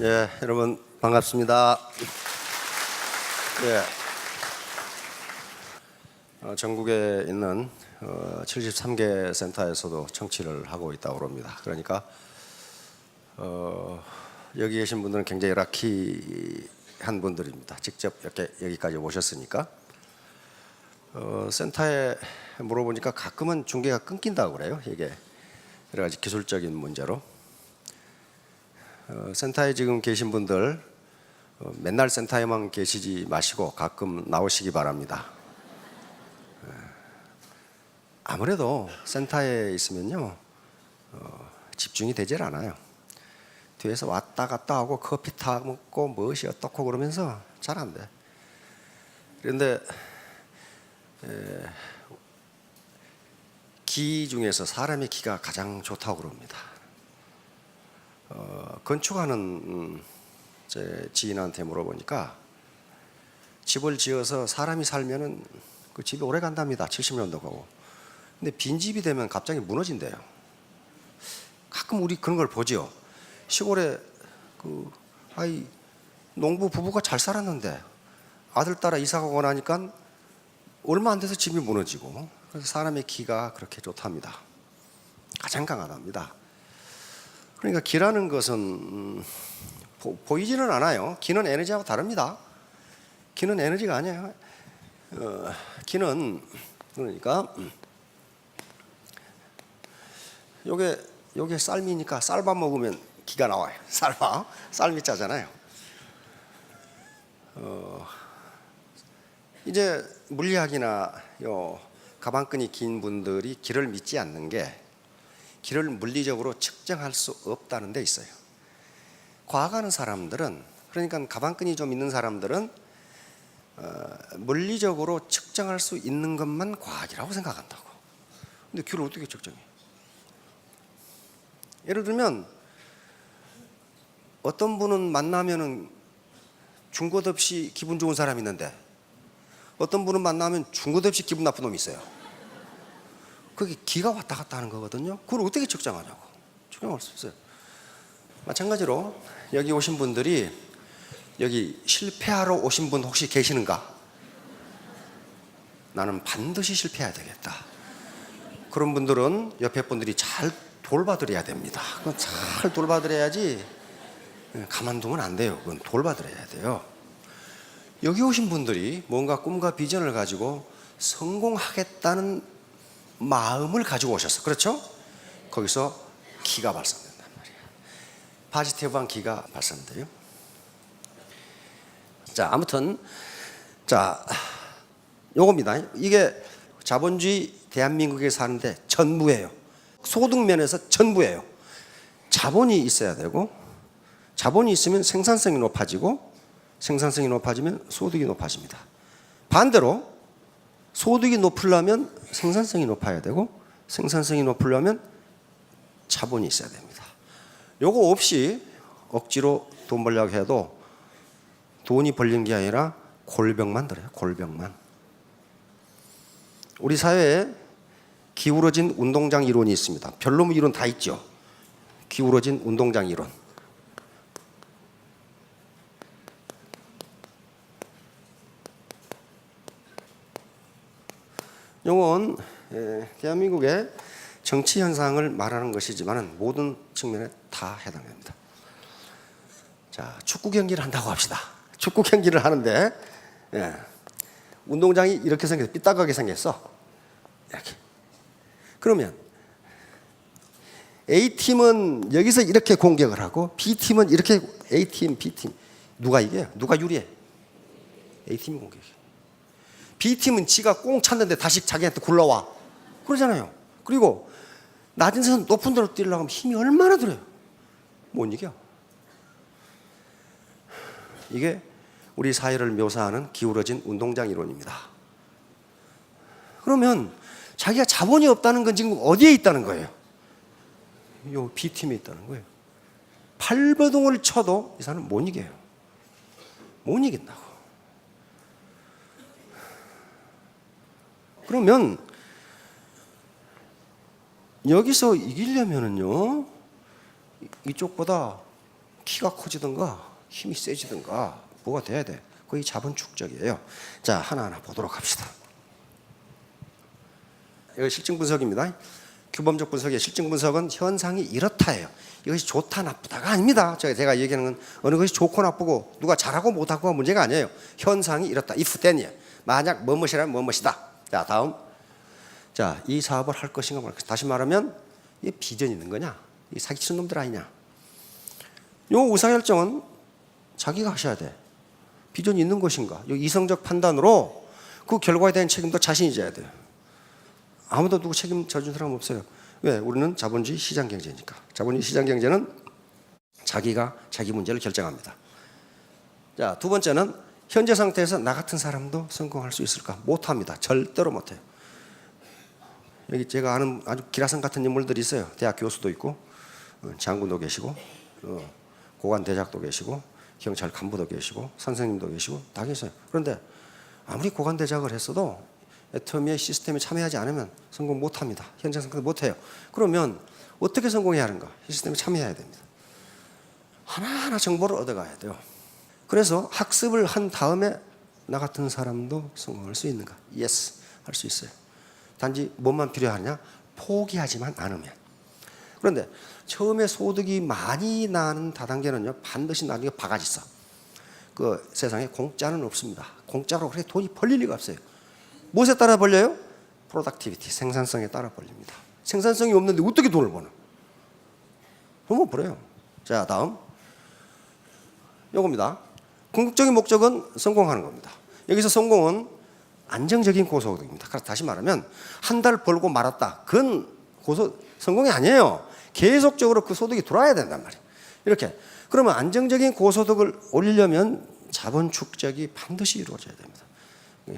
예, 여러분 반갑습니다. 예, 전국에 있는 73개 센터에서도 청취를 하고 있다고 합니다. 그러니까 여기 계신 분들은 굉장히 락키한 분들입니다. 직접 이렇게 여기까지 오셨으니까. 센터에 물어보니까 가끔은 중계가 끊긴다고 그래요. 이게 여러 가지 기술적인 문제로. 센터에 지금 계신 분들 맨날 센터에만 계시지 마시고 가끔 나오시기 바랍니다. 아무래도 센터에 있으면요 집중이 되질 않아요. 뒤에서 왔다 갔다 하고 커피 타 먹고 무엇이 어떻고 그러면서 잘 안 돼. 그런데 기 중에서 사람의 기가 가장 좋다고 그럽니다. 건축하는 제 지인한테 물어보니까 집을 지어서 사람이 살면은 그 집이 오래 간답니다. 70년도 가고. 근데 빈집이 되면 갑자기 무너진대요. 가끔 우리 그런 걸 보지요. 시골에 농부 부부가 잘 살았는데 아들 따라 이사 가고 나니까 얼마 안 돼서 집이 무너지고. 그래서 사람의 기가 그렇게 좋답니다. 가장 강하답니다. 그러니까 기라는 것은 보이지는 않아요. 기는 에너지하고 다릅니다. 기는 에너지가 아니에요. 기는 그러니까 요게 쌀미니까 쌀밥 먹으면 기가 나와요. 쌀미 짜잖아요. 이제 물리학이나 가방끈이 긴 분들이 기를 믿지 않는 게 기를 물리적으로 측정할 수 없다는 데 있어요. 과학하는 사람들은, 그러니까 가방끈이 좀 있는 사람들은 물리적으로 측정할 수 있는 것만 과학이라고 생각한다고. 근데 기를 어떻게 측정해? 예를 들면 어떤 분은 만나면은 준 것 없이 기분 좋은 사람이 있는데 어떤 분은 만나면 준 것 없이 기분 나쁜 놈이 있어요. 그게 기가 왔다 갔다 하는 거거든요. 그걸 어떻게 측정하냐고. 측정할 수 없어요. 마찬가지로 여기 오신 분들이 여기 실패하러 오신 분 혹시 계시는가? 나는 반드시 실패해야 되겠다. 그런 분들은 옆에 분들이 잘 돌봐드려야 됩니다. 그건 잘 돌봐드려야지 가만두면 안 돼요. 그건 돌봐드려야 돼요. 여기 오신 분들이 뭔가 꿈과 비전을 가지고 성공하겠다는 마음을 가지고 오셨어. 그렇죠? 거기서 기가 발산된단 말이야. 파지티브한 기가 발산돼요. 자, 아무튼 요겁니다. 이게 자본주의 대한민국에 사는데 전부예요. 소득면에서 전부예요. 자본이 있어야 되고, 자본이 있으면 생산성이 높아지고, 생산성이 높아지면 소득이 높아집니다. 반대로 소득이 높으려면 생산성이 높아야 되고, 생산성이 높으려면 자본이 있어야 됩니다. 요거 없이 억지로 돈 벌려고 해도 돈이 벌린 게 아니라 골병만 들어요. 골병만. 우리 사회에 기울어진 운동장 이론이 있습니다. 별로 이론 다 있죠. 기울어진 운동장 이론. 이건 대한민국의 정치 현상을 말하는 것이지만 모든 측면에 다 해당됩니다. 자, 축구 경기를 한다고 합시다. 축구 경기를 하는데 운동장이 이렇게 생겼어. 삐딱하게 생겼어. 이렇게. 그러면 A팀은 여기서 이렇게 공격을 하고 B팀은 이렇게. A팀, B팀 누가 이겨요? 누가 유리해? A팀이 공격해. B팀은 지가 꽁 찼는데 다시 자기한테 굴러와. 그러잖아요. 그리고 낮은 데서 높은 데로 뛰려고 하면 힘이 얼마나 들어요. 못 이겨. 이게 우리 사회를 묘사하는 기울어진 운동장 이론입니다. 그러면 자기가 자본이 없다는 건 지금 어디에 있다는 거예요? 요 B팀에 있다는 거예요. 팔버둥을 쳐도 이 사람은 못 이겨요. 못 이긴다고. 그러면 여기서 이기려면은요, 이쪽보다 키가 커지든가 힘이 세지든가 뭐가 돼야 돼. 거의 자본 축적이에요. 자, 하나하나 보도록 합시다. 이거 실증 분석입니다. 규범적 분석의 실증 분석은 현상이 이렇다예요. 이것이 좋다 나쁘다가 아닙니다. 제가 얘기하는 건 어느 것이 좋고 나쁘고 누가 잘하고 못하고가 문제가 아니에요. 현상이 이렇다. if then이에요. 만약 뭐뭇이라면 뭐뭇이다. 자, 다음. 자, 이 사업을 할 것인가 말 것인가. 다시 말하면 이게 비전 있는 거냐? 이 사기치는 놈들 아니냐? 요 의사결정은 자기가 하셔야 돼. 비전이 있는 것인가? 요 이성적 판단으로 그 결과에 대한 책임도 자신이 져야 돼요. 아무도 누구 책임 져준 사람 없어요. 왜? 우리는 자본주의 시장 경제니까. 자본주의 시장 경제는 자기가 자기 문제를 결정합니다. 자, 두 번째는 현재 상태에서 나 같은 사람도 성공할 수 있을까? 못합니다. 절대로 못해요. 여기 제가 아는 아주 기라성 같은 인물들이 있어요. 대학 교수도 있고, 장군도 계시고, 고관 대작도 계시고, 경찰 간부도 계시고, 선생님도 계시고, 다 계세요. 그런데 아무리 고관 대작을 했어도 애터미의 시스템에 참여하지 않으면 성공 못합니다. 현장 성공 못해요. 그러면 어떻게 성공해야 하는가? 시스템에 참여해야 됩니다. 하나하나 정보를 얻어가야 돼요. 그래서 학습을 한 다음에 나 같은 사람도 성공할 수 있는가? Yes, 할 수 있어요. 단지 뭐만 필요하냐? 포기하지만 않으면. 그런데 처음에 소득이 많이 나는 다단계는요, 반드시 나중에 바가지 써. 그 세상에 공짜는 없습니다. 공짜로 그렇게 돈이 벌릴 리가 없어요. 무엇에 따라 벌려요? 프로덕티비티, 생산성에 따라 벌립니다. 생산성이 없는데 어떻게 돈을 버는? 그러면 벌어요. 자, 다음. 요겁니다. 궁극적인 목적은 성공하는 겁니다. 여기서 성공은 안정적인 고소득입니다. 다시 말하면 한 달 벌고 말았다. 그건 성공이 아니에요. 계속적으로 그 소득이 들어와야 된단 말이에요. 이렇게. 그러면 안정적인 고소득을 올리려면 자본 축적이 반드시 이루어져야 됩니다.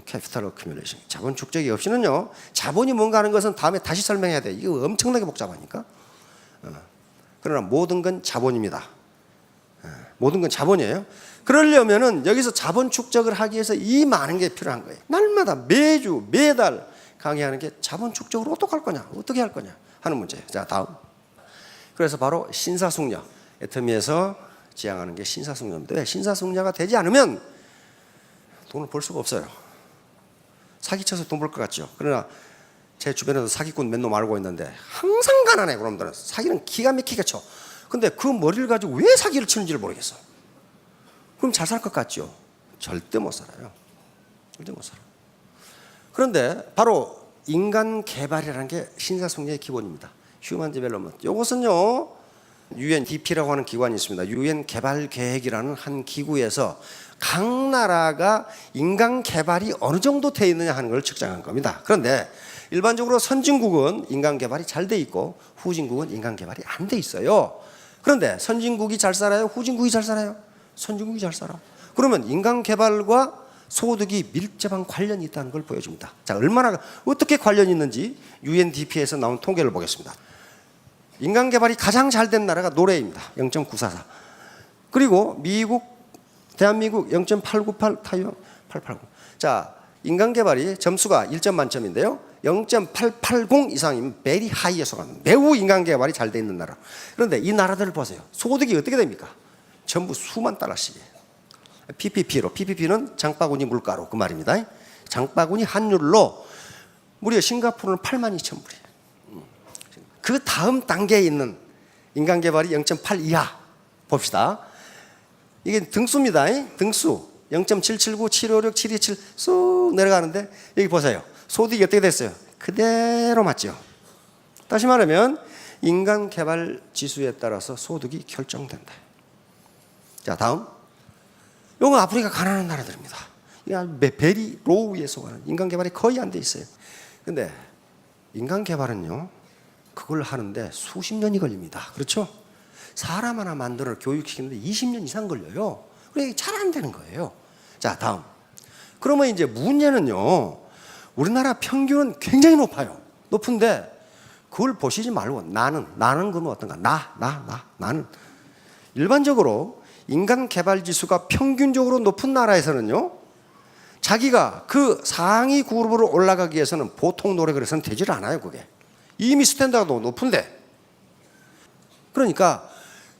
캐피탈 어큐뮬레이션. 자본 축적이 없이는요, 자본이 뭔가 하는 것은 다음에 다시 설명해야 돼요. 이거 엄청나게 복잡하니까. 그러나 모든 건 자본입니다. 모든 건 자본이에요. 그러려면은 여기서 자본 축적을 하기 위해서 이 많은 게 필요한 거예요. 날마다 매주 매달 강의하는 게 자본 축적을 어떻게 할 거냐, 어떻게 할 거냐 하는 문제예요. 자, 다음. 그래서 바로 신사숙녀, 애터미에서 지향하는 게 신사숙녀입니다. 왜? 신사숙녀가 되지 않으면 돈을 벌 수가 없어요. 사기쳐서 돈 벌 것 같죠. 그러나 제 주변에도 사기꾼 몇 놈 알고 있는데 항상 가난해. 그놈들은 사기는 기가 막히게 쳐. 근데 그 머리를 가지고 왜 사기를 치는지를 모르겠어. 그럼 잘 살 것 같죠? 절대 못 살아요. 절대 못 살아. 그런데 바로 인간 개발이라는 게 신사숙녀의 기본입니다. 휴먼 디벨롭먼트. 이것은요, UNDP라고 하는 기관이 있습니다. UN 개발 계획이라는 한 기구에서 각 나라가 인간 개발이 어느 정도 돼 있느냐 하는 걸 측정한 겁니다. 그런데 일반적으로 선진국은 인간 개발이 잘 돼 있고 후진국은 인간 개발이 안 돼 있어요. 그런데 선진국이 잘 살아요? 후진국이 잘 살아요? 선진국이 잘 살아. 그러면 인간 개발과 소득이 밀접한 관련이 있다는 걸 보여줍니다. 자, 얼마나 어떻게 관련이 있는지 UNDP에서 나온 통계를 보겠습니다. 인간 개발이 가장 잘 된 나라가 노르웨이입니다. 0.944. 그리고 미국, 대한민국 0.898, 타이완 880. 자, 인간 개발이 점수가 1점 만점인데요. 0.880 이상이면 very high에 속하는 매우 인간 개발이 잘 돼 있는 나라. 그런데 이 나라들을 보세요. 소득이 어떻게 됩니까? 전부 수만 달러씩이에요. PPP로, PPP는 장바구니 물가로 그 말입니다. 장바구니 환율로 무려 싱가포르는 82,000불이에요. 그 다음 단계에 있는 인간 개발이 0.8 이하 봅시다. 이게 등수입니다. 등수 0.779, 756, 727 쑥 내려가는데 여기 보세요. 소득이 어떻게 됐어요? 그대로 맞죠. 다시 말하면 인간 개발 지수에 따라서 소득이 결정된다. 자, 다음. 이건 아프리카 가난한 나라들입니다. 베리 로우에 속하는 인간 개발이 거의 안 돼 있어요. 근데 인간 개발은요, 그걸 하는데 수십 년이 걸립니다. 그렇죠? 사람 하나 만들어 교육시키는데 20년 이상 걸려요. 그래, 잘 안 되는 거예요. 자, 다음. 그러면 이제 문제는요, 우리나라 평균은 굉장히 높아요. 높은데 그걸 보시지 말고 나는 그러면 어떤가? 나는. 일반적으로 인간 개발 지수가 평균적으로 높은 나라에서는요, 자기가 그 상위 그룹으로 올라가기 위해서는 보통 노력을 해서는 되질 않아요. 그게 이미 스탠다드가 높은데. 그러니까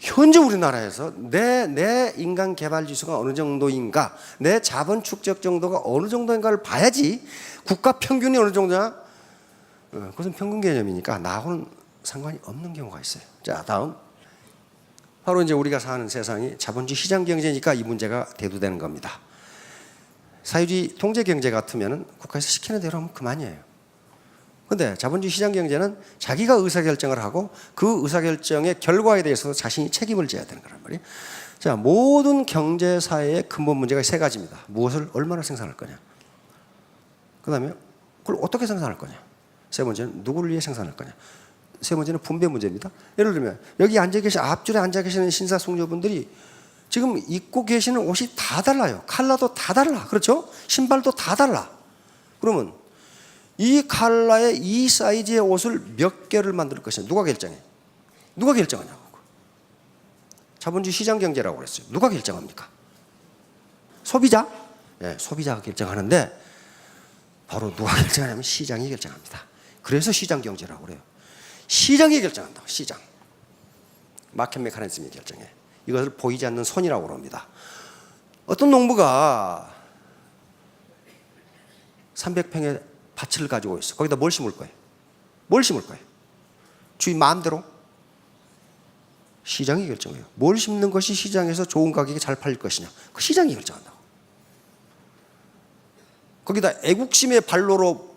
현재 우리나라에서 내 인간 개발 지수가 어느 정도인가, 내 자본 축적 정도가 어느 정도인가를 봐야지 국가 평균이 어느 정도냐? 그것은 평균 개념이니까 나하고는 상관이 없는 경우가 있어요. 자, 다음. 바로 이제 우리가 사는 세상이 자본주의 시장 경제니까 이 문제가 대두되는 겁니다. 사회주의 통제 경제 같으면 국가에서 시키는 대로 하면 그만이에요. 근데 자본주의 시장 경제는 자기가 의사결정을 하고 그 의사결정의 결과에 대해서 자신이 책임을 져야 되는 거란 말이에요. 자, 모든 경제사회의 근본 문제가 세 가지입니다. 무엇을 얼마나 생산할 거냐. 그 다음에 그걸 어떻게 생산할 거냐. 세 번째는 누구를 위해 생산할 거냐. 세 번째는 분배 문제입니다. 예를 들면 여기 앞줄에 앉아 계시는 신사숙녀분들이 지금 입고 계시는 옷이 다 달라요. 컬러도 다 달라. 그렇죠? 신발도 다 달라. 그러면 이 컬러의 이 사이즈의 옷을 몇 개를 만들 것이냐. 누가 결정해? 누가 결정하냐고. 자본주의 시장 경제라고 그랬어요. 누가 결정합니까? 소비자? 네, 소비자가 결정하는데 바로 누가 결정하냐면 시장이 결정합니다. 그래서 시장 경제라고 그래요. 시장이 결정한다. 시장. 마켓 메커니즘이 결정해. 이것을 보이지 않는 손이라고 합니다. 어떤 농부가 300평의 밭을 가지고 있어. 거기다 뭘 심을 거예요? 뭘 심을 거예요? 주인 마음대로? 시장이 결정해요. 뭘 심는 것이 시장에서 좋은 가격에 잘 팔릴 것이냐. 그 시장이 결정한다고. 거기다 애국심의 발로로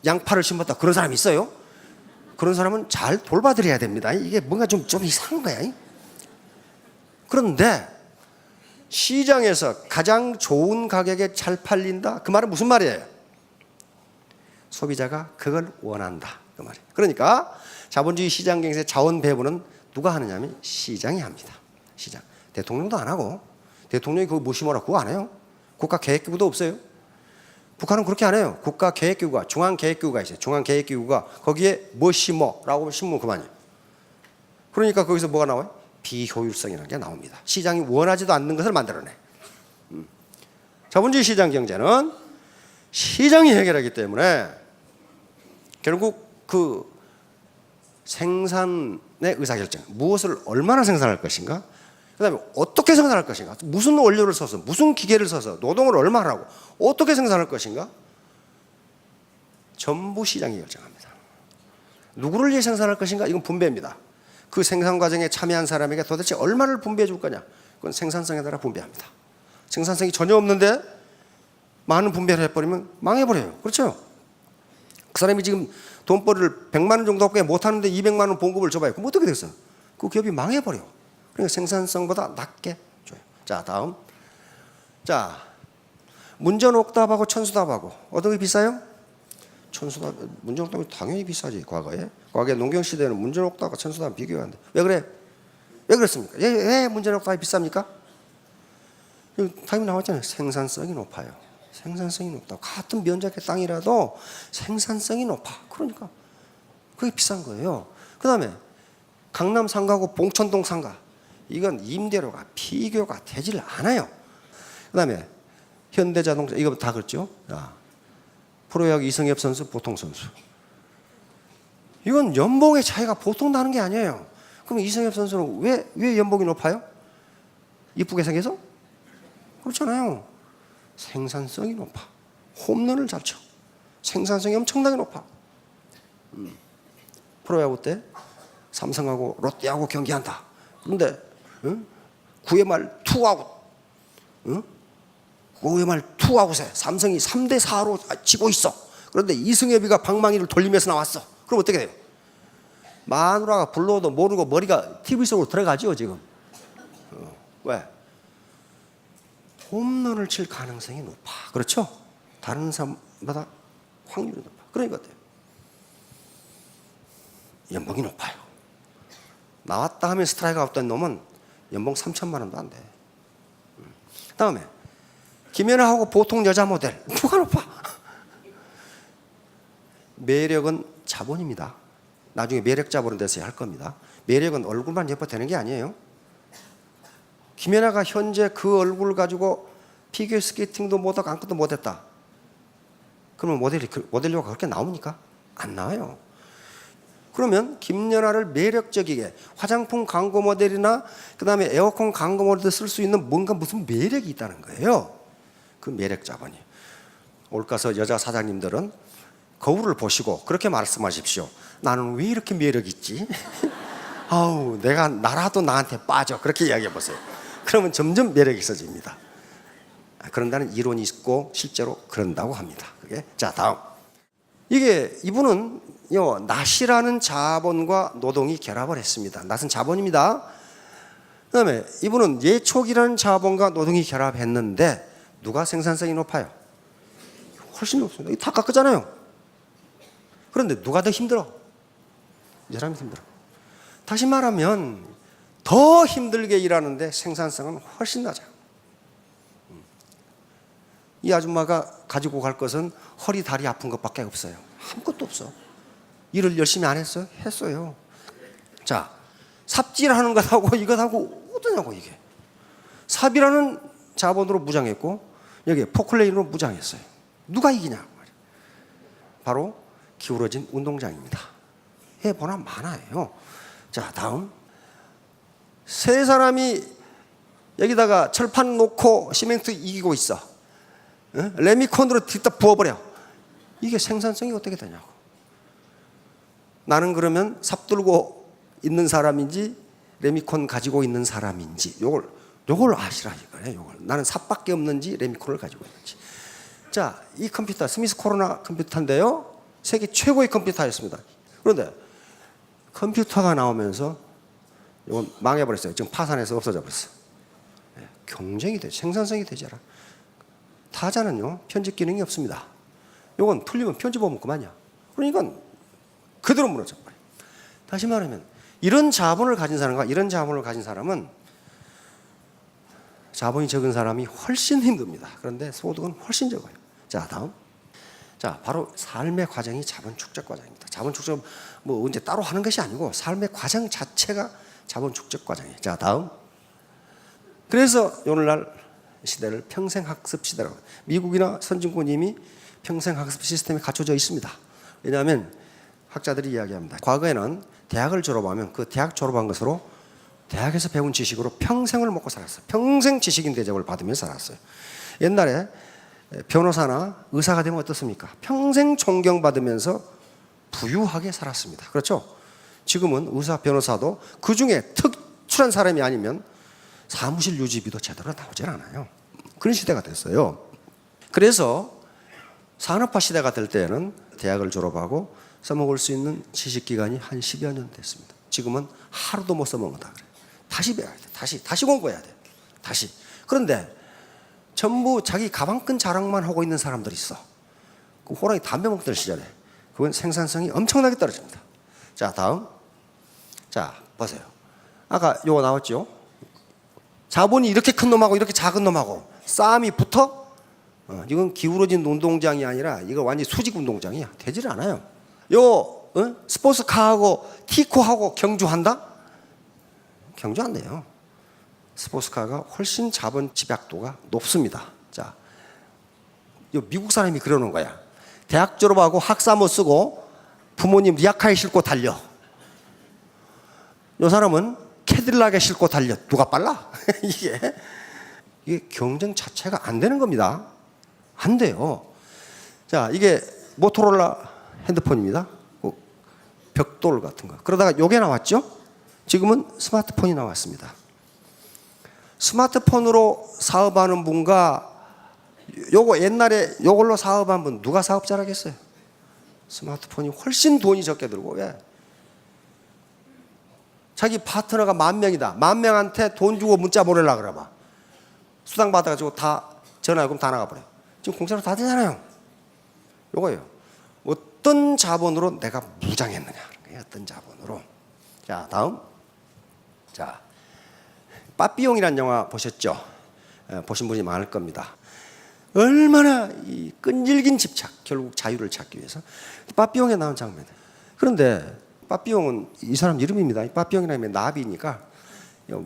양파를 심었다. 그런 사람이 있어요? 그런 사람은 잘 돌봐드려야 됩니다. 이게 뭔가 좀 이상한 거야. 그런데 시장에서 가장 좋은 가격에 잘 팔린다. 그 말은 무슨 말이에요? 소비자가 그걸 원한다. 그 말이에요. 그러니까 자본주의 시장 경제 자원 배분은 누가 하느냐면 시장이 합니다. 시장. 대통령도 안 하고 대통령이 그거 뭐 심어라 그거 안 해요. 국가계획기구도 없어요. 북한은 그렇게 안 해요. 국가계획기구가 중앙계획기구가 있어요. 중앙계획기구가 거기에 뭐 심어라고 심으면 그만이에요. 그러니까 거기서 뭐가 나와요? 비효율성이라는 게 나옵니다. 시장이 원하지도 않는 것을 만들어내. 자본주의 시장 경제는 시장이 해결하기 때문에 결국 그 생산의 의사결정, 무엇을 얼마나 생산할 것인가, 그 다음에 어떻게 생산할 것인가, 무슨 원료를 써서, 무슨 기계를 써서, 노동을 얼마나 하고, 어떻게 생산할 것인가, 전부 시장이 결정합니다. 누구를 위해 생산할 것인가, 이건 분배입니다. 그 생산 과정에 참여한 사람에게 도대체 얼마를 분배해 줄 거냐, 그건 생산성에 따라 분배합니다. 생산성이 전혀 없는데 많은 분배를 해버리면 망해버려요. 그렇죠? 그 사람이 지금 돈벌이를 100만 원 정도밖에 못하는데 200만 원 봉급을 줘봐요. 그럼 어떻게 됐어요? 그 기업이 망해버려. 그러니까 생산성보다 낮게 줘요. 자, 다음. 자, 문전옥답하고 천수답하고 어떤 게 비싸요? 천수답, 문전옥답이 당연히 비싸지. 과거에 농경시대에는 문전옥답과 천수답 비교하는데 왜 그래? 왜 그렇습니까? 왜 문전옥답이 비쌉니까? 답이 나왔잖아요. 생산성이 높아요. 생산성이 높다. 같은 면적의 땅이라도 생산성이 높아. 그러니까 그게 비싼 거예요. 그 다음에 강남 상가고 봉천동 상가, 이건 임대료가 비교가 되질 않아요. 그 다음에 현대자동차, 이거 다 그렇죠. 프로야구 이승엽 선수, 보통 선수, 이건 연봉의 차이가 보통 나는 게 아니에요. 그럼 이승엽 선수는 왜 연봉이 높아요? 이쁘게 생겨서? 그렇잖아요. 생산성이 높아. 홈런을 잘 쳐. 생산성이 엄청나게 높아. 프로야구 때 삼성하고 롯데하고 경기한다. 그런데 9회 말 투아웃, 9회 말 투아웃에 삼성이 3대4로 지고 있어. 그런데 이승엽이가 방망이를 돌리면서 나왔어. 그럼 어떻게 돼요? 마누라가 불러도 모르고 머리가 TV 속으로 들어가죠 지금. 왜? 홈런을 칠 가능성이 높아. 그렇죠? 다른 사람보다 확률이 높아. 그러니까 어때요? 연봉이 높아요. 나왔다 하면 스트라이크가 없던 놈은 연봉 3천만 원도 안 돼. 다음에 김연아하고 보통 여자 모델 누가 높아? 매력은 자본입니다. 나중에 매력자 보는 데서 할 겁니다. 매력은 얼굴만 예뻐 되는 게 아니에요. 김연아가 현재 그 얼굴을 가지고 피겨스케이팅도 못하고 아무것도 못했다. 그러면 모델료가 그렇게 나옵니까? 안 나와요. 그러면 김연아를 매력적이게 화장품 광고 모델이나 그다음에 에어컨 광고 모델도 쓸 수 있는 뭔가 무슨 매력이 있다는 거예요. 그 매력 자본이. 올가서 여자 사장님들은 거울을 보시고 그렇게 말씀하십시오. 나는 왜 이렇게 매력 있지? 아우, 내가 나라도 나한테 빠져. 그렇게 이야기해 보세요. 그러면 점점 매력이 있어집니다. 그런다는 이론이 있고 실제로 그런다고 합니다. 그게. 자, 다음. 이게 이분은 낫이라는 자본과 노동이 결합을 했습니다. 낫은 자본입니다. 그다음에 이분은 예촉이라는 자본과 노동이 결합했는데 누가 생산성이 높아요? 훨씬 높습니다. 다 깎았잖아요. 그런데 누가 더 힘들어? 이 사람이 힘들어. 다시 말하면 더 힘들게 일하는데 생산성은 훨씬 낮아요. 이 아줌마가 가지고 갈 것은 허리 다리 아픈 것밖에 없어요. 아무것도 없어. 일을 열심히 안 했어요? 했어요. 자, 삽질하는 것하고 이것하고 어떠냐고 이게. 삽이라는 자본으로 무장했고 여기 포클레인으로 무장했어요. 누가 이기냐? 바로 기울어진 운동장입니다. 해보나 마나예요. 자, 다음. 세 사람이 여기다가 철판 놓고 시멘트 이기고 있어. 레미콘으로 뒤따 부어버려. 이게 생산성이 어떻게 되냐고. 나는 그러면 삽 들고 있는 사람인지 레미콘 가지고 있는 사람인지 요걸 아시라 이거예요. 요걸. 나는 삽밖에 없는지 레미콘을 가지고 있는지. 자, 이 컴퓨터 스미스 코로나 컴퓨터인데요. 세계 최고의 컴퓨터였습니다. 그런데 컴퓨터가 나오면서 이건 망해버렸어요. 지금 파산해서 없어져 버렸어. 경쟁이 되지, 생산성이 되지 않아. 타자는요 편집 기능이 없습니다. 이건 틀리면 편집하면 그만이야. 그러니까 그대로 무너져 버려. 다시 말하면 이런 자본을 가진 사람과 이런 자본을 가진 사람은 자본이 적은 사람이 훨씬 힘듭니다. 그런데 소득은 훨씬 적어요. 자, 다음. 자, 바로 삶의 과정이 자본 축적 과정입니다. 자본 축적 뭐 언제 따로 하는 것이 아니고 삶의 과정 자체가 자본 축적 과정이에요. 자, 다음. 그래서 오늘날 시대를 평생학습 시대라고. 미국이나 선진국 이미 평생학습 시스템이 갖춰져 있습니다. 왜냐하면 학자들이 이야기합니다. 과거에는 대학을 졸업하면 그 대학 졸업한 것으로 대학에서 배운 지식으로 평생을 먹고 살았어요. 평생 지식인 대접을 받으며 살았어요. 옛날에 변호사나 의사가 되면 어떻습니까? 평생 존경받으면서 부유하게 살았습니다. 그렇죠? 지금은 의사, 변호사도 그 중에 특출한 사람이 아니면 사무실 유지비도 제대로 나오질 않아요. 그런 시대가 됐어요. 그래서 산업화 시대가 될 때에는 대학을 졸업하고 써먹을 수 있는 지식기간이 한 10여 년 됐습니다. 지금은 하루도 못 써먹는다 그래요. 다시 배워야 돼. 다시 공부해야 돼. 다시. 그런데 전부 자기 가방끈 자랑만 하고 있는 사람들이 있어. 그 호랑이 담배 먹던 시절에. 그건 생산성이 엄청나게 떨어집니다. 자, 다음. 자, 보세요. 아까 요거 나왔죠? 자본이 이렇게 큰 놈하고 이렇게 작은 놈하고 싸움이 붙어? 이건 기울어진 운동장이 아니라 이거 완전히 수직 운동장이야. 되질 않아요. 스포츠카하고 티코하고 경주한다? 경주 안 돼요. 스포츠카가 훨씬 자본 집약도가 높습니다. 자, 미국 사람이 그러는 거야. 대학 졸업하고 학사모 쓰고 부모님 리아카에 싣고 달려. 이 사람은 캐딜락에 싣고 달려. 누가 빨라? 이게 경쟁 자체가 안 되는 겁니다. 안 돼요. 자, 이게 모토로라 핸드폰입니다. 벽돌 같은 거. 그러다가 요게 나왔죠? 지금은 스마트폰이 나왔습니다. 스마트폰으로 사업하는 분과 요거 옛날에 요걸로 사업한 분 누가 사업 잘하겠어요? 스마트폰이 훨씬 돈이 적게 들고. 왜? 자기 파트너가 10,000명이다. 10,000명한테 돈 주고 문자 보내려고 그래봐. 수당 받아가지고 다 전화요금 다 나가버려. 지금 공짜로 다 되잖아요. 요거예요. 어떤 자본으로 내가 무장했느냐. 어떤 자본으로. 자, 다음. 자, 빠삐용이라는 영화 보셨죠? 보신 분이 많을 겁니다. 얼마나 이 끈질긴 집착, 결국 자유를 찾기 위해서 빠삐용에 나온 장면. 그런데 빠삐용은 이 사람 이름입니다. 빠삐용이라면 나비니까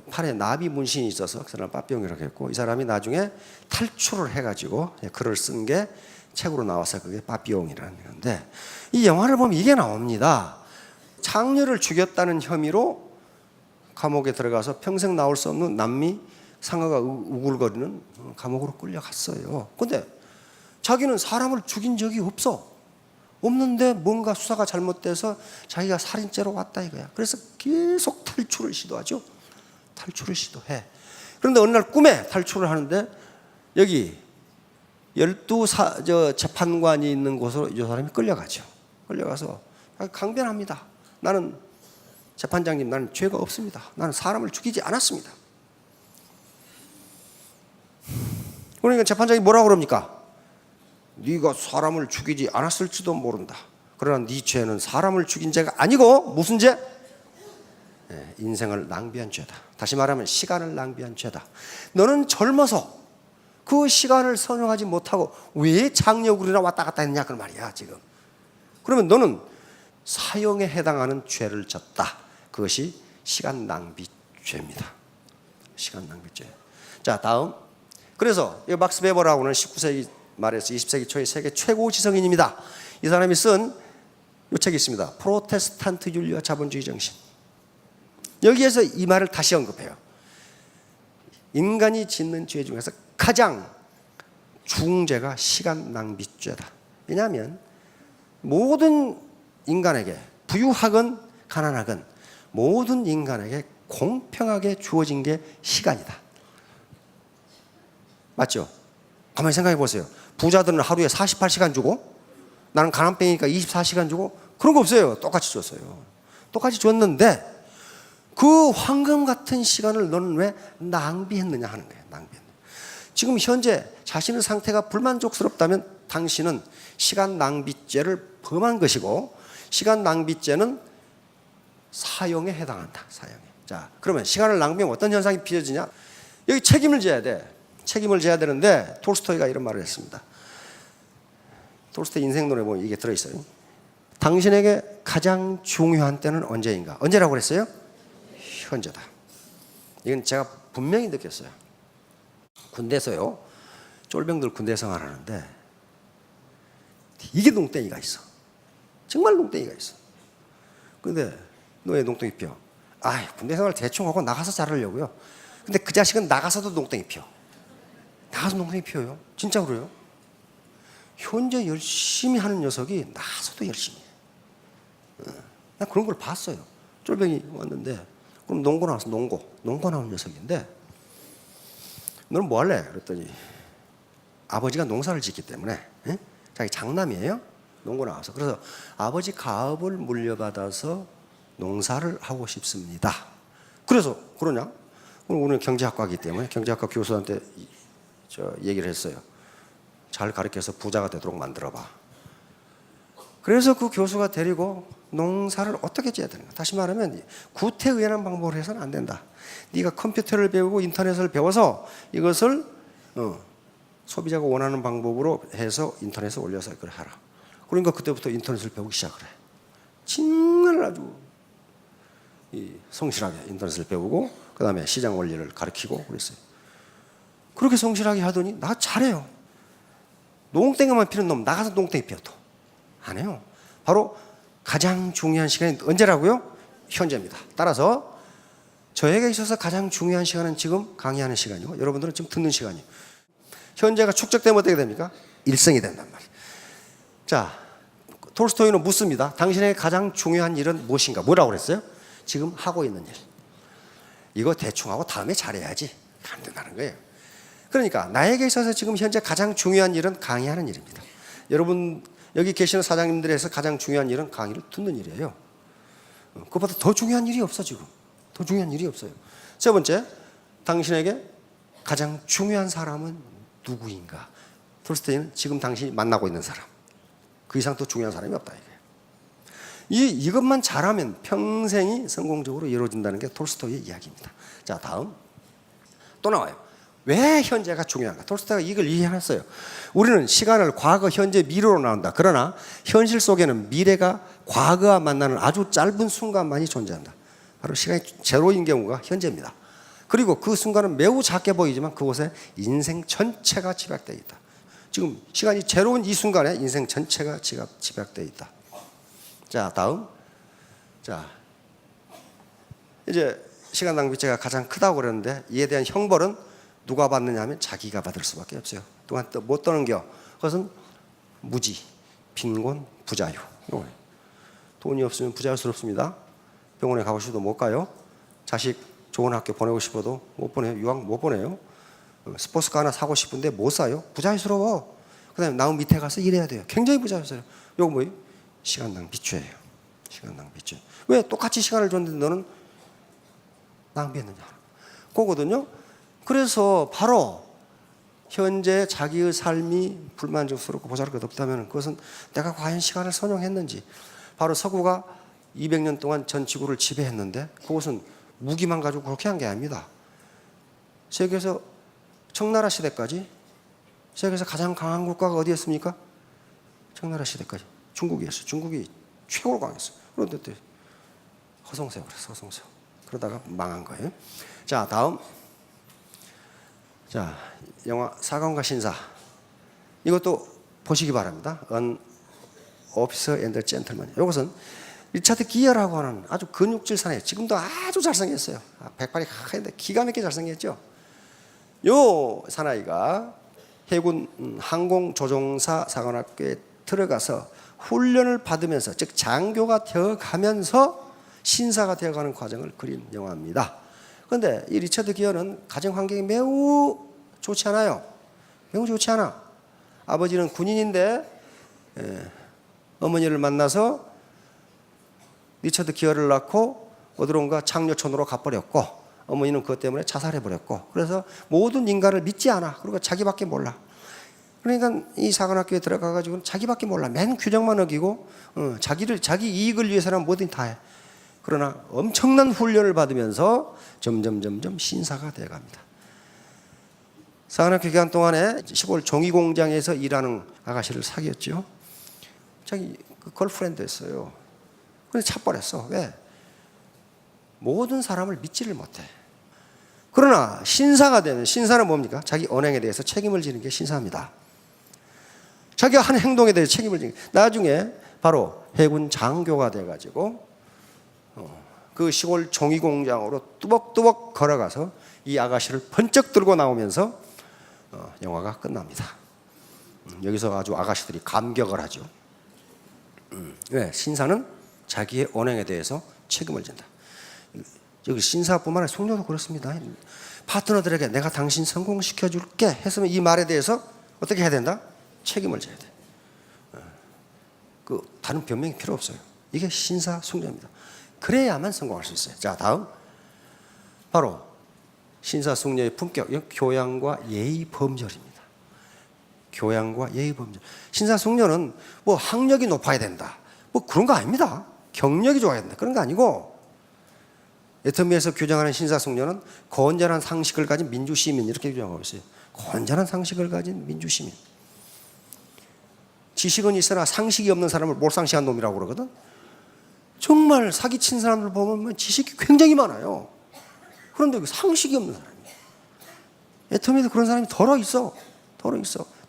팔에 나비 문신이 있어서 그 사람 빠삐용이라고 했고, 이 사람이 나중에 탈출을 해가지고 글을 쓴 게 책으로 나와서 그게 빠삐용이라는 건데, 이 영화를 보면 이게 나옵니다. 창녀를 죽였다는 혐의로 감옥에 들어가서 평생 나올 수 없는 남미 상어가 우글거리는 감옥으로 끌려갔어요. 근데 자기는 사람을 죽인 적이 없는데 뭔가 수사가 잘못돼서 자기가 살인죄로 왔다 이거야. 그래서 계속 탈출을 시도하죠. 탈출을 시도해. 그런데 어느 날 꿈에 탈출을 하는데 여기 12 재판관이 있는 곳으로 이 사람이 끌려가죠. 끌려가서 강변합니다. 나는 재판장님, 나는 죄가 없습니다. 나는 사람을 죽이지 않았습니다. 그러니까 재판장이 뭐라고 그럽니까? 네가 사람을 죽이지 않았을지도 모른다. 그러나 네 죄는 사람을 죽인 죄가 아니고 무슨 죄? 인생을 낭비한 죄다. 다시 말하면 시간을 낭비한 죄다. 너는 젊어서 그 시간을 선용하지 못하고 왜 장려구리나 왔다 갔다 했냐 그 말이야 지금. 그러면 너는 사형에 해당하는 죄를 졌다. 그것이 시간 낭비죄입니다. 시간 낭비죄. 자, 다음. 그래서 이 막스 베버라고는 19세기 말에서 20세기 초의 세계 최고 지성인입니다. 이 사람이 쓴 이 책이 있습니다. 프로테스탄트 윤리와 자본주의 정신. 여기에서 이 말을 다시 언급해요. 인간이 짓는 죄 중에서 가장 중죄가 시간 낭비죄다. 왜냐하면 모든 인간에게 부유하건 가난하건 모든 인간에게 공평하게 주어진 게 시간이다. 맞죠? 가만히 생각해 보세요. 부자들은 하루에 48시간 주고 나는 가난뱅이니까 24시간 주고 그런 거 없어요. 똑같이 줬어요. 똑같이 줬는데 그 황금 같은 시간을 너는 왜 낭비했느냐 하는 거예요. 낭비했느냐. 지금 현재 자신의 상태가 불만족스럽다면 당신은 시간 낭비죄를 범한 것이고 시간 낭비죄는 사형에 해당한다. 사형에. 자, 그러면 시간을 낭비하면 어떤 현상이 빚어지냐? 여기 책임을 져야 돼. 책임을 져야 되는데 톨스토이가 이런 말을 했습니다. 톨스토이 인생론에 보면 이게 들어있어요. 당신에게 가장 중요한 때는 언제인가? 언제라고 그랬어요? 현재다. 이건 제가 분명히 느꼈어요. 군대에서요. 쫄병들 군대 생활하는데 이게 농땡이가 있어. 정말 농땡이가 있어. 근데 너 왜 농땡이 피워? 군대 생활 대충 하고 나가서 자르려고요. 근데 그 자식은 나가서도 농땡이 피워. 나가서 농땡이 피워요. 진짜 그래요. 현재 열심히 하는 녀석이 나가서도 열심히 해. 나 그런 걸 봤어요. 쫄병이 왔는데 그럼 농고 나와서 농고 나온 녀석인데 너는 뭐 할래? 그랬더니 아버지가 농사를 짓기 때문에 자기 장남이에요. 농고 나와서. 그래서 아버지 가업을 물려받아서 농사를 하고 싶습니다. 그래서 그러냐? 우리는 경제학과이기 때문에 경제학과 교수한테 얘기를 했어요. 잘 가르쳐서 부자가 되도록 만들어봐. 그래서 그 교수가 데리고 농사를 어떻게 지어야 되는가. 다시 말하면 구태의연한 방법으로 해서는 안 된다. 네가 컴퓨터를 배우고 인터넷을 배워서 이것을 소비자가 원하는 방법으로 해서 인터넷에 올려서 그걸 하라. 그러니까 그때부터 인터넷을 배우기 시작을 해. 정말 아주 성실하게 인터넷을 배우고 그 다음에 시장 원리를 가르치고 그랬어요. 그렇게 성실하게 하더니 나 잘해요. 농땡이만 피는 놈 나가서 농땡이 피워도 안 해요. 바로 가장 중요한 시간이 언제라고요? 현재입니다. 따라서 저에게 있어서 가장 중요한 시간은 지금 강의하는 시간이고 여러분들은 지금 듣는 시간이에요. 현재가 축적되면 어떻게 됩니까? 일성이 된단 말이에요. 자, 톨스토이는 묻습니다. 당신에게 가장 중요한 일은 무엇인가? 뭐라고 그랬어요? 지금 하고 있는 일. 이거 대충 하고 다음에 잘해야지. 안 된다는 거예요. 그러니까 나에게 있어서 지금 현재 가장 중요한 일은 강의하는 일입니다. 여러분 여기 계시는 사장님들에서 가장 중요한 일은 강의를 듣는 일이에요. 그것보다 더 중요한 일이 없어 지금. 더 중요한 일이 없어요. 세 번째, 당신에게 가장 중요한 사람은 누구인가? 톨스토이는 지금 당신이 만나고 있는 사람. 그 이상 더 중요한 사람이 없다 이게. 이것만 잘하면 평생이 성공적으로 이루어진다는 게 톨스토이의 이야기입니다. 자, 다음 또 나와요. 왜 현재가 중요한가? 톨스토이가 이걸 이해했어요. 우리는 시간을 과거, 현재, 미래로 나눈다. 그러나 현실 속에는 미래가 과거와 만나는 아주 짧은 순간만이 존재한다. 바로 시간이 제로인 경우가 현재입니다. 그리고 그 순간은 매우 작게 보이지만 그곳에 인생 전체가 집약되어 있다. 지금 시간이 제로인 이 순간에 인생 전체가 집약되어 있다. 자, 다음. 자, 이제 시간 낭비죄가 가장 크다고 그랬는데 이에 대한 형벌은 누가 받느냐 하면 자기가 받을 수밖에 없어요. 또한 못 떠넘겨. 그것은 무지, 빈곤, 부자유. 돈이 없으면 부자유스럽습니다. 병원에 가고 싶어도 못 가요. 자식 좋은 학교 보내고 싶어도 못 보내요. 유학 못 보내요. 스포츠카 하나 사고 싶은데 못 사요. 부자유스러워. 그 다음에 나무 밑에 가서 일해야 돼요. 굉장히 부자유스러워요. 이거 뭐예요? 시간 낭비죄예요. 시간 낭비죄. 왜 똑같이 시간을 줬는데 너는 낭비했느냐. 그거거든요. 그래서 바로 현재 자기의 삶이 불만족스럽고 보잘것없다면 그것은 내가 과연 시간을 선용했는지. 바로 서구가 200년 동안 전 지구를 지배했는데 그것은 무기만 가지고 그렇게 한 게 아닙니다. 세계에서 청나라 시대까지 세계에서 가장 강한 국가가 어디였습니까? 청나라 시대까지 중국이었어요. 중국이 최고로 강했어요. 그런데 허송세월 그랬어. 허송세월. 그러다가 망한 거예요. 자, 다음. 자, 영화 사관과 신사. 이것도 보시기 바랍니다. An Officer and a Gentleman. 이것은 리차드 기어라고 하는 아주 근육질 사나이. 지금도 아주 잘생겼어요. 백발이 하얀데 기가 막히게 잘생겼죠. 요 사나이가 해군 항공조종사 사관학교에 들어가서 훈련을 받으면서, 즉 장교가 되어가면서 신사가 되어가는 과정을 그린 영화입니다. 그런데 이 리처드 기어는 가정 환경이 매우 좋지 않아요. 매우 좋지 않아. 아버지는 군인인데 어머니를 만나서 리처드 기어를 낳고 어디론가 장려촌으로 가버렸고, 어머니는 그것 때문에 자살해버렸고, 그래서 모든 인간을 믿지 않아. 그리고 자기밖에 몰라. 그러니까 이 사관학교에 들어가가지고 자기밖에 몰라. 맨 규정만 어기고 자기 이익을 위해서는 뭐든 다 해. 그러나 엄청난 훈련을 받으면서 점점 신사가 되어갑니다. 사관학교 기간 동안에 시골 종이공장에서 일하는 아가씨를 사귀었죠. 자기 걸프렌드였어요. 그래서 차버렸어. 왜? 모든 사람을 믿지를 못해. 그러나 신사가 되면, 신사는 뭡니까? 자기 언행에 대해서 책임을 지는 게 신사입니다. 자기가 한 행동에 대해서 책임을 지는 게. 나중에 바로 해군 장교가 돼가지고 그 시골 종이공장으로 뚜벅뚜벅 걸어가서 이 아가씨를 번쩍 들고 나오면서 영화가 끝납니다. 여기서 아주 아가씨들이 감격을 하죠. 왜? 신사는 자기의 언행에 대해서 책임을 진다. 여기 신사뿐만 아니라 성녀도 그렇습니다. 파트너들에게 내가 당신 성공시켜줄게 했으면 이 말에 대해서 어떻게 해야 된다? 책임을 져야 돼. 그 다른 변명이 필요 없어요. 이게 신사 숙녀입니다. 그래야만 성공할 수 있어요. 자, 다음. 바로 신사 숙녀의 품격, 교양과 예의 범절입니다. 교양과 예의 범절. 신사 숙녀는 뭐 학력이 높아야 된다, 뭐 그런 거 아닙니다. 경력이 좋아야 된다, 그런 거 아니고, 애터미에서 규정하는 신사 숙녀는 건전한 상식을 가진 민주시민, 이렇게 규정하고 있어요. 건전한 상식을 가진 민주시민. 지식은 있으나 상식이 없는 사람을 몰상식한 놈이라고 그러거든. 정말 사기친 사람들 보면 지식이 굉장히 많아요. 그런데 상식이 없는 사람이에요. 애터미에도 그런 사람이 덜어 있어.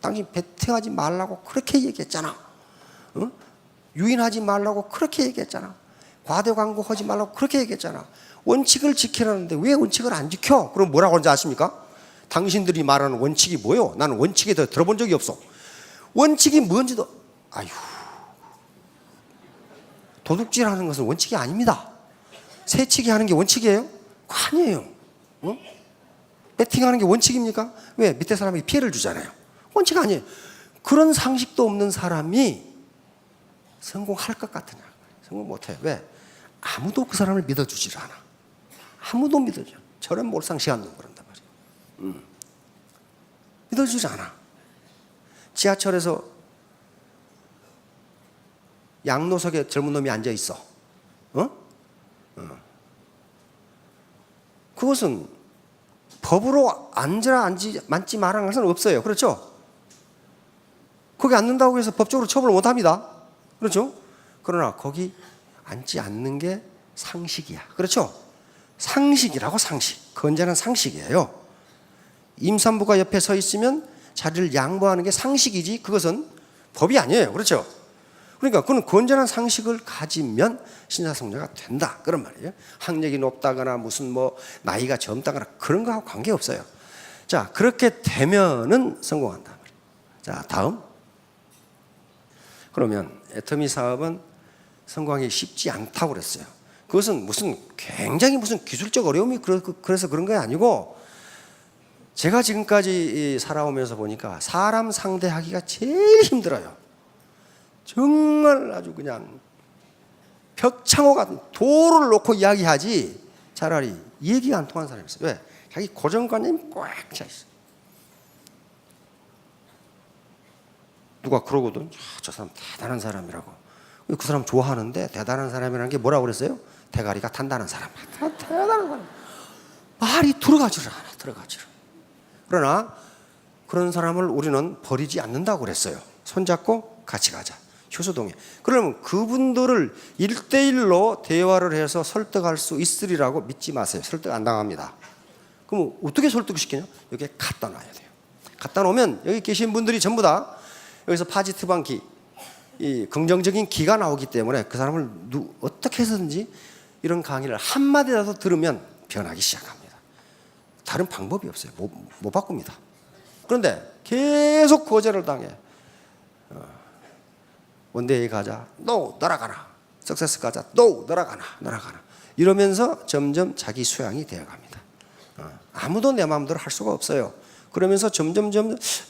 당신 베팅하지 말라고 그렇게 얘기했잖아. 응? 유인하지 말라고 그렇게 얘기했잖아. 과대 광고하지 말라고 그렇게 얘기했잖아. 원칙을 지키라는데 왜 원칙을 안 지켜? 그럼 뭐라고 하는지 아십니까? 당신들이 말하는 원칙이 뭐요? 나는 원칙에 대해 들어본 적이 없어. 원칙이 뭔지도, 아유, 도둑질하는 것은 원칙이 아닙니다. 새치기 하는 게 원칙이에요? 아니에요. 어? 배팅하는 게 원칙입니까? 왜? 밑에 사람에게 피해를 주잖아요. 원칙 아니에요. 그런 상식도 없는 사람이 성공할 것 같으냐? 성공 못해요. 왜? 아무도 그 사람을 믿어주질 않아. 아무도 믿어줘. 저런 몰상식한 놈 그런단 말이에요. 믿어주지 않아. 지하철에서 양노석에 젊은 놈이 앉아 있어. 그것은 법으로 앉지 말하는 것은 없어요. 그렇죠? 거기 앉는다고 해서 법적으로 처벌 못 합니다. 그렇죠? 그러나 거기 앉지 않는 게 상식이야. 그렇죠? 상식이라고, 상식. 건전한 상식이에요. 임산부가 옆에 서 있으면 자리를 양보하는 게 상식이지 그것은 법이 아니에요. 그렇죠? 그러니까 그는 건전한 상식을 가지면 신사성녀가 된다, 그런 말이에요. 학력이 높다거나 무슨 뭐 나이가 젊다거나 그런 거하고 관계없어요. 자, 그렇게 되면은 성공한다 말이에요. 자, 다음. 그러면 애터미 사업은 성공하기 쉽지 않다고 그랬어요. 그것은 무슨 굉장히 무슨 기술적 어려움이 그래서 그런 게 아니고, 제가 지금까지 살아오면서 보니까 사람 상대하기가 제일 힘들어요. 정말 아주 그냥 벽창호 같은 도를 놓고 이야기하지 차라리 얘기가 안 통하는 사람이 있어요. 왜? 자기 고정관념이 꽉 차 있어요. 누가 그러거든. 저 사람 대단한 사람이라고. 그 사람 좋아하는데 대단한 사람이라는 게 뭐라고 그랬어요? 대가리가 단단한 사람. 대단한 사람. 말이 들어가지를 않아. 들어가지를. 그러나 그런 사람을 우리는 버리지 않는다고 그랬어요. 손잡고 같이 가자. 효소동에. 그러면 그분들을 1대1로 대화를 해서 설득할 수 있으리라고 믿지 마세요. 설득 안 당합니다. 그럼 어떻게 설득시키냐? 여기에 갖다 놔야 돼요. 갖다 놓으면 여기 계신 분들이 전부 다 여기서 파지티브한 기, 이 긍정적인 기가 나오기 때문에 그 사람을 어떻게 해서든지 이런 강의를 한마디라도 들으면 변하기 시작합니다. 다른 방법이 없어요. 못 바꿉니다. 그런데 계속 거절을 당해. 원데이 가자. No, 날아가나. 석세스 가자. No, 날아가나. 이러면서 점점 자기 수양이 되어갑니다. 아무도 내 마음대로 할 수가 없어요. 그러면서 점점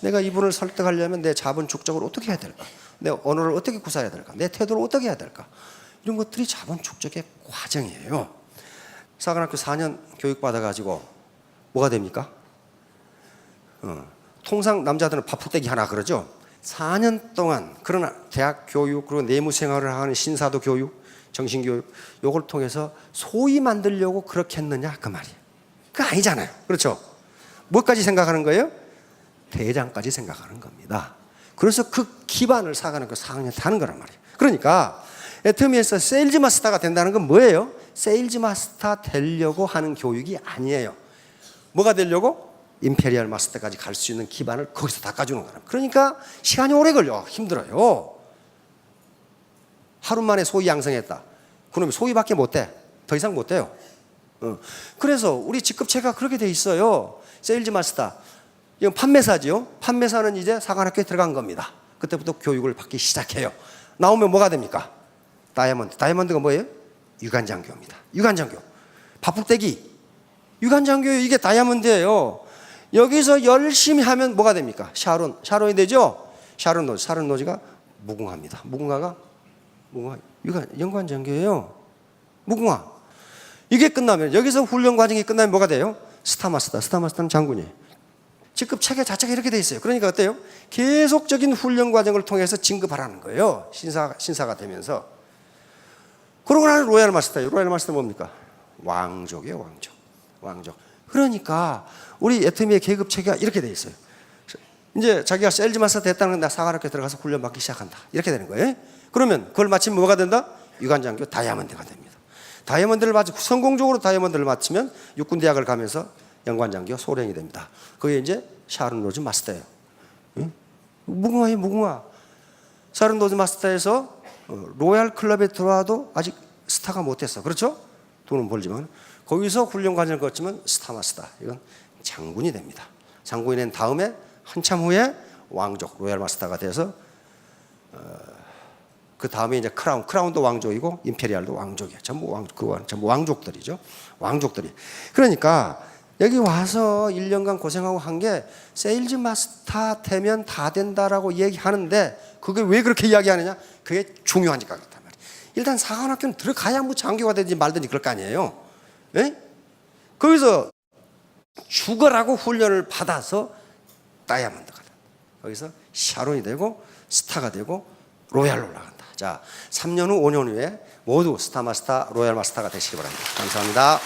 내가 이분을 설득하려면 내 자본축적을 어떻게 해야 될까? 내 언어를 어떻게 구사해야 될까? 내 태도를 어떻게 해야 될까? 이런 것들이 자본축적의 과정이에요. 사관학교 4년 교육받아가지고 뭐가 됩니까? 통상 남자들은 밥풀떼기 하나 그러죠. 4년 동안 그러나 대학 교육 그리고 내무 생활을 하는 신사도 교육, 정신교육 요걸 통해서 소위 만들려고 그렇게 했느냐 그 말이에요. 그거 아니잖아요. 그렇죠? 뭐까지 생각하는 거예요? 대장까지 생각하는 겁니다. 그래서 그 기반을 사관학교 4학년 타는 거란 말이에요. 그러니까 애터미에서 세일즈 마스터가 된다는 건 뭐예요? 세일즈 마스터 되려고 하는 교육이 아니에요. 뭐가 되려고? 임페리얼 마스터까지 갈 수 있는 기반을 거기서 닦아주는 거예요. 그러니까 시간이 오래 걸려. 힘들어요. 하루 만에 소위 양성했다. 그놈이 소위밖에 못 돼. 더 이상 못 돼요. 그래서 우리 직급체가 그렇게 돼 있어요. 세일즈 마스터. 이건 판매사지요. 판매사는 이제 사관학교에 들어간 겁니다. 그때부터 교육을 받기 시작해요. 나오면 뭐가 됩니까? 다이아몬드. 다이아몬드가 뭐예요? 유관장교입니다. 유관장교. 밥풀떼기. 유관장교 이게 다이아몬드예요. 여기서 열심히 하면 뭐가 됩니까? 샤론이 되죠? 샤론 노지가 무궁화입니다. 무궁화 연관장교예요. 무궁화. 이게 끝나면 여기서 훈련 과정이 끝나면 뭐가 돼요? 스타마스터는 장군이에요. 직급 체계 자체가 이렇게 돼 있어요. 그러니까 어때요? 계속적인 훈련 과정을 통해서 진급하라는 거예요. 신사가 되면서. 그러고 나는 로얄 마스터예요. 로얄 마스터 뭡니까? 왕족이에요. 왕족. 그러니까 우리 애터미의 계급 체계가 이렇게 돼 있어요. 이제 자기가 세일즈 마스터 됐다는 건 사관학교 들어가서 훈련 받기 시작한다. 이렇게 되는 거예요. 그러면 그걸 마치면 뭐가 된다? 유관장교 다이아몬드가 됩니다. 다이아몬드를 마치고 성공적으로 다이아몬드를 마치면 육군대학을 가면서 연관장교 소령이 됩니다. 그게 이제 샤론 로즈 마스터예요. 응? 무궁화예요, 무궁화. 샤론 로즈 마스터에서 로얄 클럽에 들어와도 아직 스타가 못했어. 그렇죠? 돈은 벌지만 거기서 훈련 과정을 거치면 스타 마스터. 이건 장군이 됩니다. 장군이 된 다음에 한참 후에 왕족 로얄 마스터가 돼서 그 다음에 이제 크라운도 왕족이고 임페리얼도 왕족이에요. 전부 왕족들이죠. 왕족들이. 그러니까 여기 와서 1년간 고생하고 한 게 세일즈 마스터 되면 다 된다라고 얘기하는데 그게 왜 그렇게 이야기하느냐? 그게 중요하니까 그렇단 말이에요. 일단 사관학교는 들어가야 뭐 장교가 되든지 말든지 그럴 거 아니에요. 에? 거기서 죽어라고 훈련을 받아서 다이아몬드가 된다. 거기서 샤론이 되고 스타가 되고 로얄로 올라간다. 자, 3년 후, 5년 후에 모두 스타 마스터, 로얄 마스터가 되시기 바랍니다. 감사합니다.